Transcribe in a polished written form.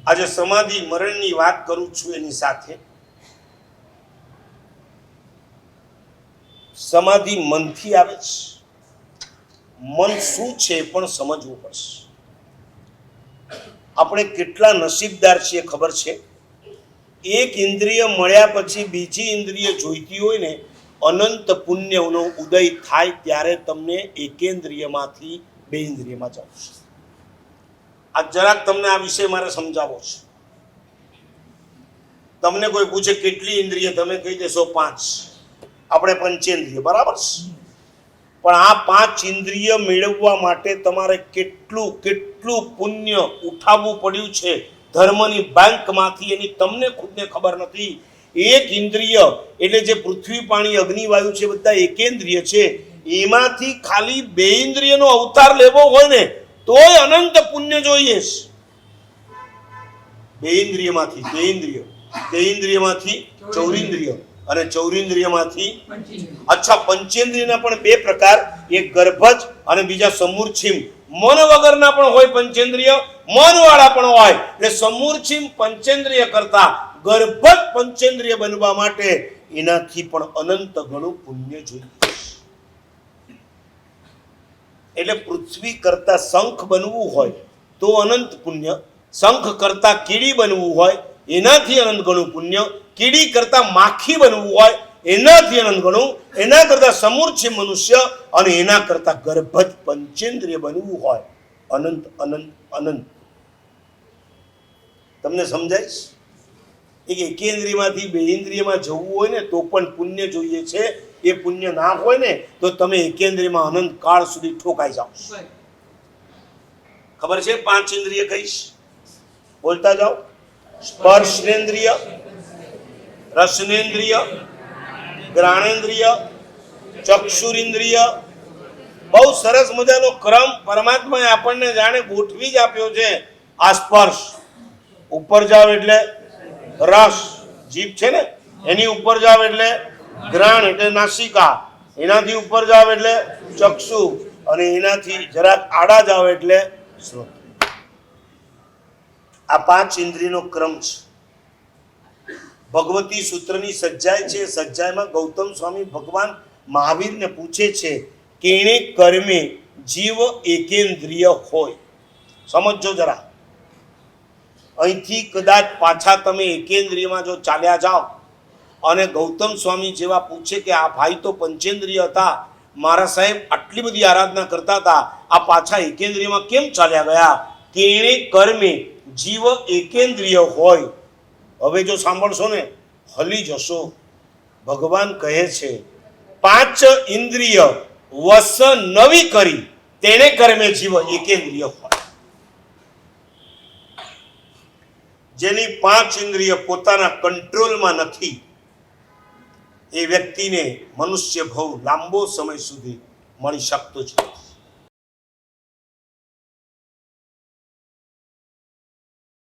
આજે સમાધિ મરણની વાત કરું છું, એની સાથે સમાધિ મનથી આવે છે. મન શું છે પણ સમજવું પડશે. આપણે કેટલા નસીબદાર છીએ ખબર છે? એક ઇન્દ્રિય મળ્યા પછી બીજી ઇન્દ્રિય જોઈતી હોય ને, અનંત પુણ્યનો ઉદય થાય ત્યારે તમને એકેન્દ્રિયમાંથી બે ઇન્દ્રિયમાં જવું છે. આ જરાક તમને આ વિષય મારે સમજાવવો છે. તમને કોઈ પૂછે કેટલી ઇન્દ્રિય, તમે કહી દેશો 5. આપણે પંચેન્દ્રિય, બરાબર છે. પણ આ 5 ઇન્દ્રિય મેળવવા માટે તમારે કેટલું પુણ્ય ઉઠાવવું પડ્યું છે ધર્મની બેંકમાંથી, એની તમને ખુદને ખબર નથી. એક ઇન્દ્રિય એટલે જે પૃથ્વી, પાણી, અગ્નિ, વાયુ છે, બધા એકેન્દ્રિય છે. એમાંથી ખાલી 2 ઇન્દ્રિયનો અવતાર લેવો હોય ને તોય અનંત પુણ્ય જોઈએ છે. 2 ઇન્દ્રિયમાંથી 2 ઇન્દ્રિય, 2 ઇન્દ્રિયમાંથી ચૌરિન્દ્રિય, અને ચૌરિન્દ્રિયમાંથી અચ્છા પંચેન્દ્રિયના પણ 2 પ્રકાર, એક ગર્ભજ અને બીજા સમૂર્છિમ. મન વગરના પણ હોય પંચેન્દ્રિય, મન વાળા પણ હોય. એટલે સમૂર્છિમ પંચેન્દ્રિય કરતા ગર્ભજ પંચેન્દ્રિય બનવા માટે એનાથી પણ અનંત ઘણું પુણ્ય જોઈએ. એટલે પૃથ્વી કરતા શંખ બનવું હોય તો અનંત પુણ્ય, શંખ કરતા કીડી બનવું હોય એનાથી અનંત ઘણું પુણ્ય, કીડી કરતા માખી બનવું હોય એનાથી અનંત ઘણું, એના કરતા સમૂર્છિ મનુષ્ય અને એના કરતા ગર્ભજ પંચેન્દ્રિય બનવું હોય અનંત અનંત અનંત. તમને સમજાય? એક એકેન્દ્રિયમાંથી 2 ઇન્દ્રિયમાં જવું હોય ને તો પણ પુણ્ય જોઈએ છે. એ પુણ્ય ના હોય ને તો તમે એકેન્દ્રિયમાં અનંત કાળ સુધી ઠોકાઈ જાઓ. ખબર છે? 5 ઇન્દ્રિય કહીશ, બોલતા જાઓ. સ્પર્શેન્દ્રિય, રસનેન્દ્રિય, ઘ્રાણેન્દ્રિય, ચક્ષુરિન્દ્રિય. બહુ સરસ મજાનો ક્રમ પરમાત્માએ આપણને જાણે ગોઠવી જ આપ્યો છે. આ સ્પર્શ, ઉપર જાવ એટલે રસ, જીભ છે ને એની ઉપર જાવ એટલે ઘ્રાણ એટલે નાસિકા, એનાથી ઉપર જાવ એટલે ચક્ષુ, અને એનાથી જરાક આડા જાવ એટલે શ્રોત્ર. આ 5 ઇન્દ્રિયનો ક્રમ છે. ભગવતી સૂત્રની સજ્જાય છે. સજ્જાયમાં ગૌતમ સ્વામી ભગવાન મહાવીરને પૂછે છે કે એને કર્મે જીવ એકેન્દ્રિય હોય. સમજો જરા. અહીંથી કદાચ પાછા તમે એકેન્દ્રિયમાં જો ચાલ્યા જાઓ અને ગૌતમ સ્વામી જેવા પૂછે કે આ ભાઈ તો પંચેન્દ્રિય હતા, મારા સાહેબ આટલી બધી આરાધના કરતા હતા, આ પાછા એકેન્દ્રિયમાં કેમ ચાલ્યા ગયા? કે એને કર્મે જીવ એકેન્દ્રિય હોય. હવે જો સાંભળશો ને હલી જશો. ભગવાન કહે છે 5 ઇન્દ્રિય વસ નવી કરી તેને કર્મે જીવ એકેન્દ્રિય હોય. જેની 5 ઇન્દ્રિય પોતાના કંટ્રોલમાં નથી એ વ્યક્તિને મનુષ્ય ભવ લાંબો સમય સુધી મળી શકતો જ નથી.